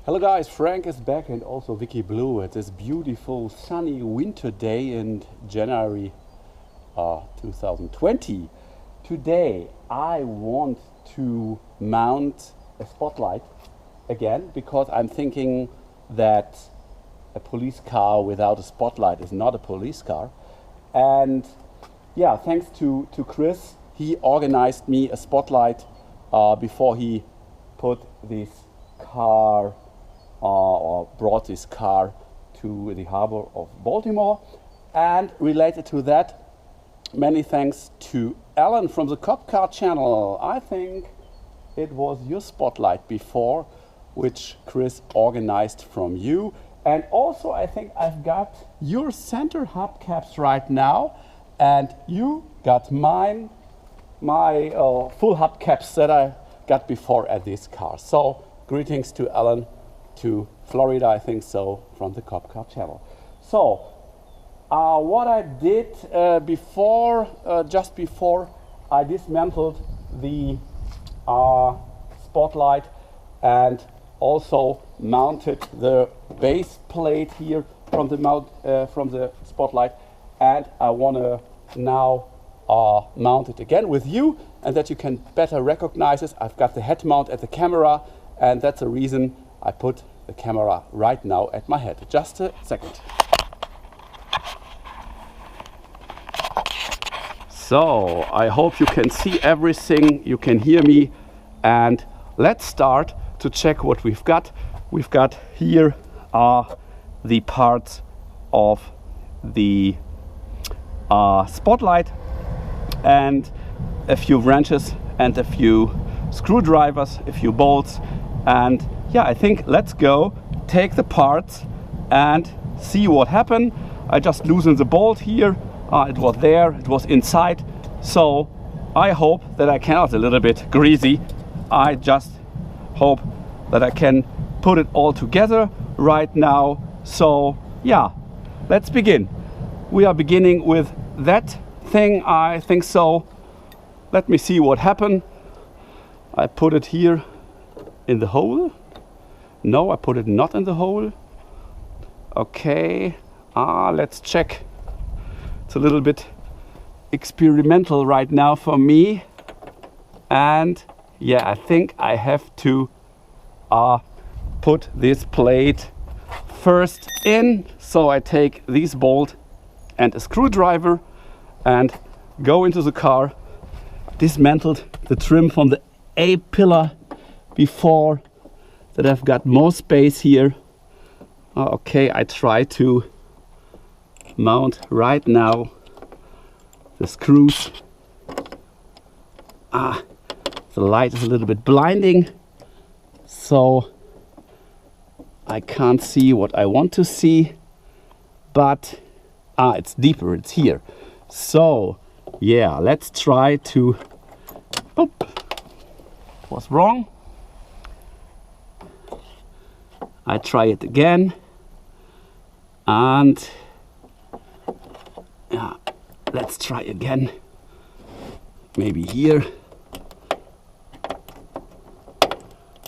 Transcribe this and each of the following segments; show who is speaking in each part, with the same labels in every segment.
Speaker 1: Hello guys, Frank is back and also Vicky Blue. It's this beautiful sunny winter day in January 2020. Today I want to mount a spotlight again because I'm thinking that a police car without a spotlight is not a police car. And yeah, thanks to Chris, he organized me a spotlight before he put this car or brought this car to the harbor of Baltimore. And related to that, many thanks to Alan from the Cop Car channel. I think it was your spotlight before, which Chris organized from you. And also I think I've got your center hubcaps right now, and you got my full hubcaps that I got before at this car. So greetings to Alan, to Florida, I think so, from the Cop Car channel. So what I did just before I dismantled the spotlight and also mounted the base plate here from the spotlight, and I want to now mount it again with you, and that you can better recognize it. I've got the head mount at the camera, and that's the reason I put the camera right now at my head. Just a second. So I hope you can see everything, you can hear me, and let's start to check what we've got. We've got here the parts of the spotlight and a few wrenches and a few screwdrivers, a few bolts, and yeah, I think let's go take the parts and see what happened. I just loosened the bolt here. It was there, it was inside, so I hope that I can, it's a little bit greasy, I just hope that I can put it all together right now. So yeah, let's begin. We are beginning with that thing, I think so. Let me see what happened. I put it here in the hole. No, I put it not in the hole. Okay, let's check. It's a little bit experimental right now for me. And yeah, I think I have to put this plate first in. So I take this bolt and a screwdriver and go into the car. Dismantled the trim from the A-pillar before, that I've got more space here. Okay, I try to mount right now the screws. The light is a little bit blinding, so I can't see what I want to see, but it's deeper, it's here. So yeah, let's try to, was wrong. I try it again, and yeah, let's try again. Maybe here.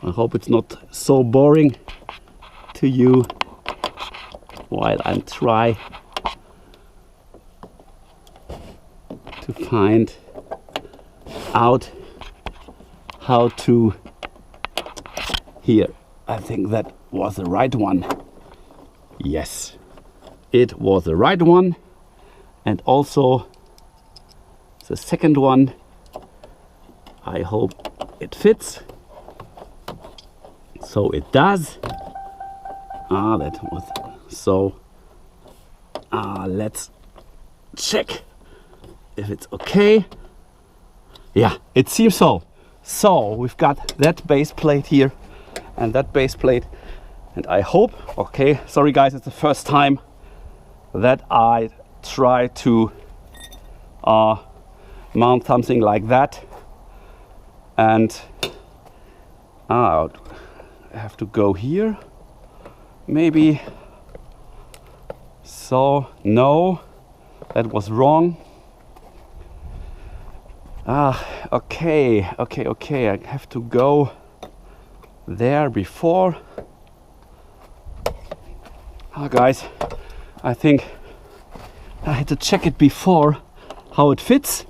Speaker 1: I hope it's not so boring to you while I try to find out how to here. I think that was the right one. Yes, it was the right one. And also the second one. I hope it fits. So it does. That was so. Let's check if it's okay. Yeah, it seems so. So we've got that base plate here and that base plate, and I hope, okay, sorry guys, it's the first time that I try to mount something like that, and I have to go here maybe. So no, that was wrong. Okay, I have to go there before. Guys, I think I had to check it before how it fits,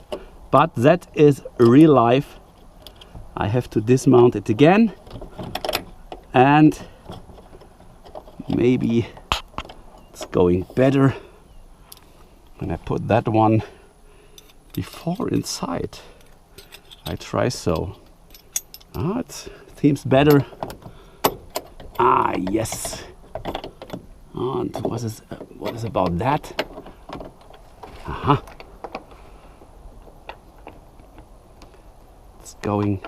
Speaker 1: but that is real life. I have to dismount it again, and maybe it's going better when I put that one before inside. I try so. It seems better. Yes. And what is about that? It's going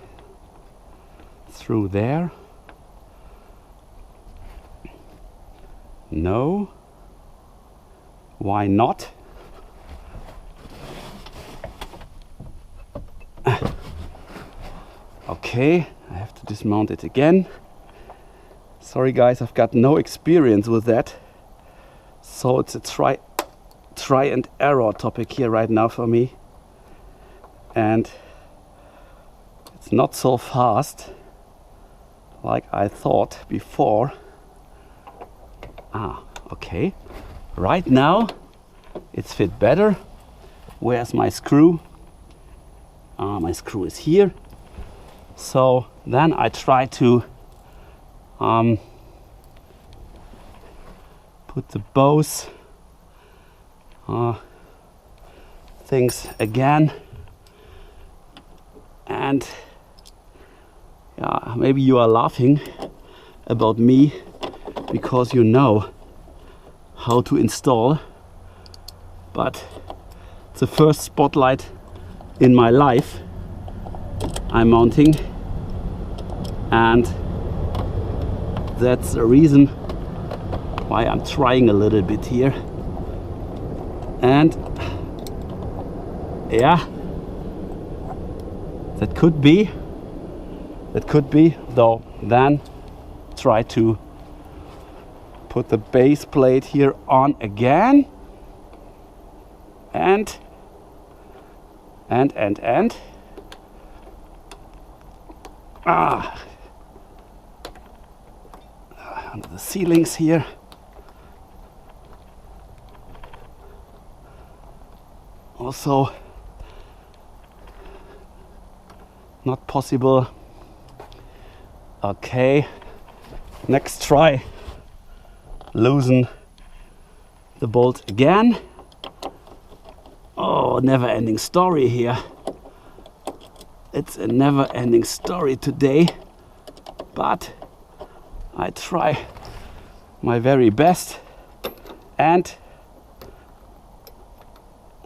Speaker 1: through there. No. Why not? Okay, I have to dismount it again. Sorry guys, I've got no experience with that. So it's a try and error topic here right now for me. And it's not so fast like I thought before. Okay. Right now it's fit better. Where's my screw? My screw is here. So then I try to put the both things again, and yeah, maybe you are laughing about me because you know how to install, but it's the first spotlight in my life I'm mounting, and that's the reason why I'm trying a little bit here. And yeah, that could be, though then try to put the base plate here on again, and under the ceilings here. Also not possible. Okay, next try. Loosen the bolt again. Oh, never-ending story here. It's a never-ending story today, but I try my very best, and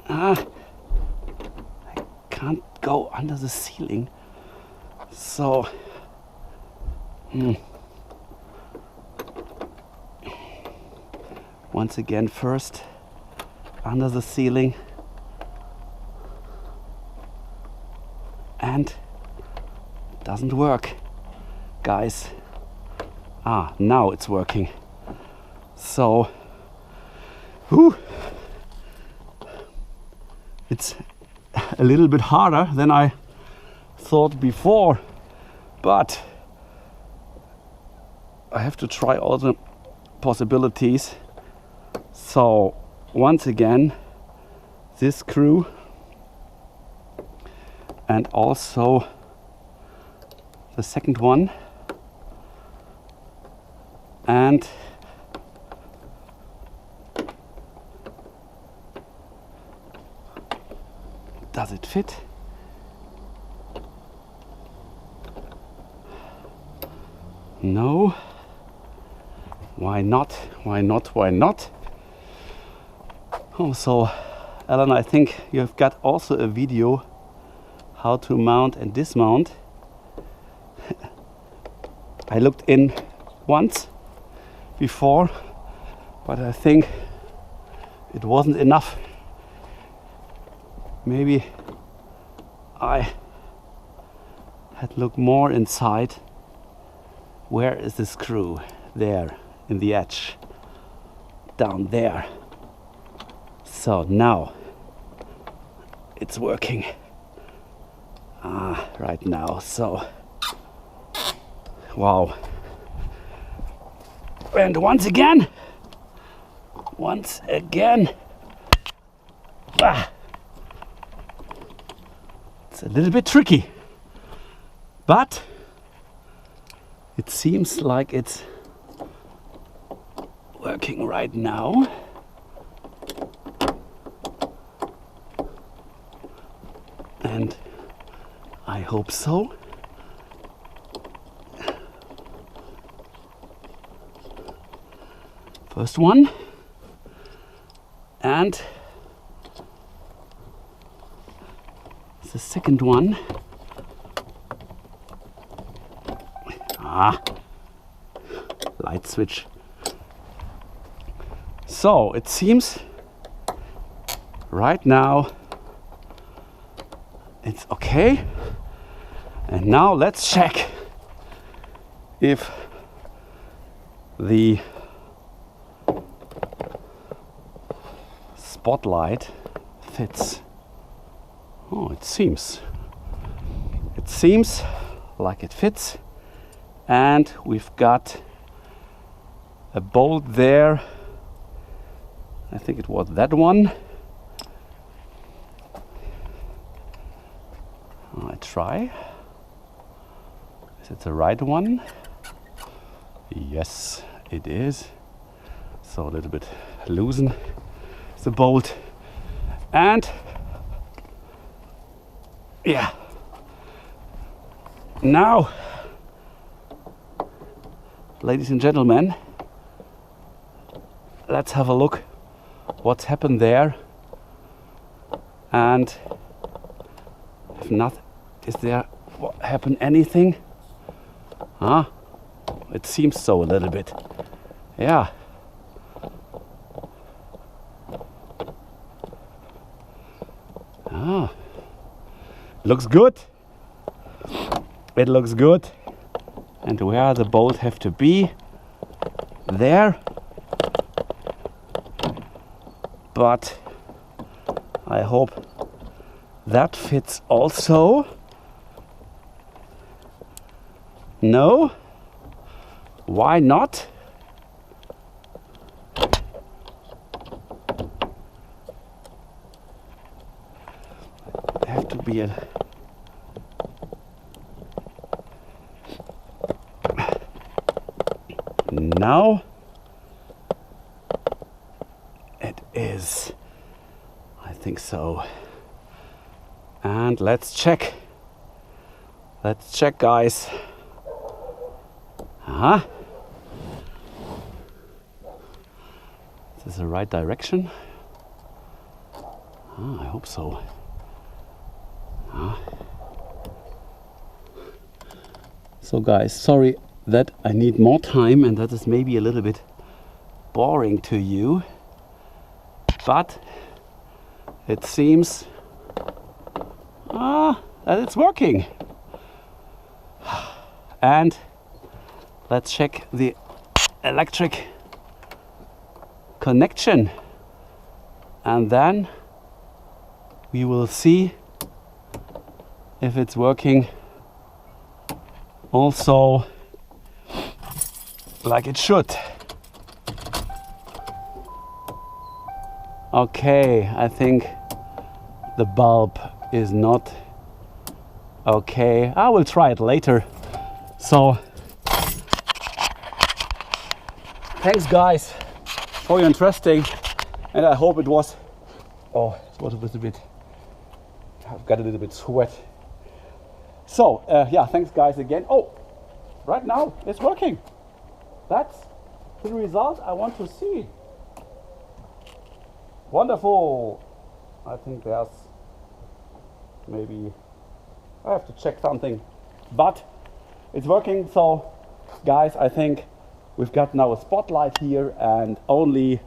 Speaker 1: I can't go under the ceiling. So once again, first under the ceiling, and it doesn't work, guys. Now it's working. So it's a little bit harder than I thought before, but I have to try all the possibilities. So once again, this screw, and also the second one, and does it fit? No. Why not? Why not? Why not? Oh, so Alan, I think you've got also a video how to mount and dismount. I looked in once before, but I think it wasn't enough. Maybe I had looked more inside. Where is the screw? There, in the edge, down there. So now it's working right now. So wow. And once again, once again. Ah. It's a little bit tricky, but it seems like it's working right now. And I hope so. First one. And the second one. Ah, light switch. So it seems right now it's okay. And now let's check if the spotlight fits. Oh, it seems like it fits, and we've got a bolt there. I think it was that one. I try. Is it the right one? Yes, it is. So a little bit loosen the bolt, and yeah. Now, ladies and gentlemen, let's have a look what's happened there, and if not, is there happen anything? Ah, it seems so a little bit. Yeah. Ah, looks good. It looks good. And where the bolt have to be? There. But I hope that fits also. No? Why not? Have to be a now it is. I think so. And let's check. Let's check, guys. Is this the right direction? I hope so. So guys, sorry that I need more time and that is maybe a little bit boring to you, but it seems that it's working. And let's check the electric connection, and then we will see if it's working also like it should. Okay, I think the bulb is not okay. I will try it later. So thanks guys for your interesting, and I hope it was, oh, it was a little bit, I've got a little bit sweat. So yeah, thanks guys again. Oh, right now it's working. That's the result I want to see. Wonderful. I think there's maybe, I have to check something, but it's working. So guys, I think we've got now a spotlight here, and only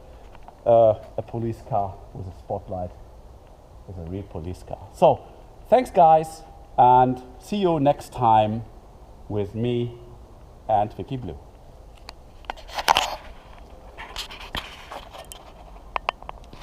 Speaker 1: a police car with a spotlight is a real police car. So thanks guys, and see you next time with me and Vicky Blue.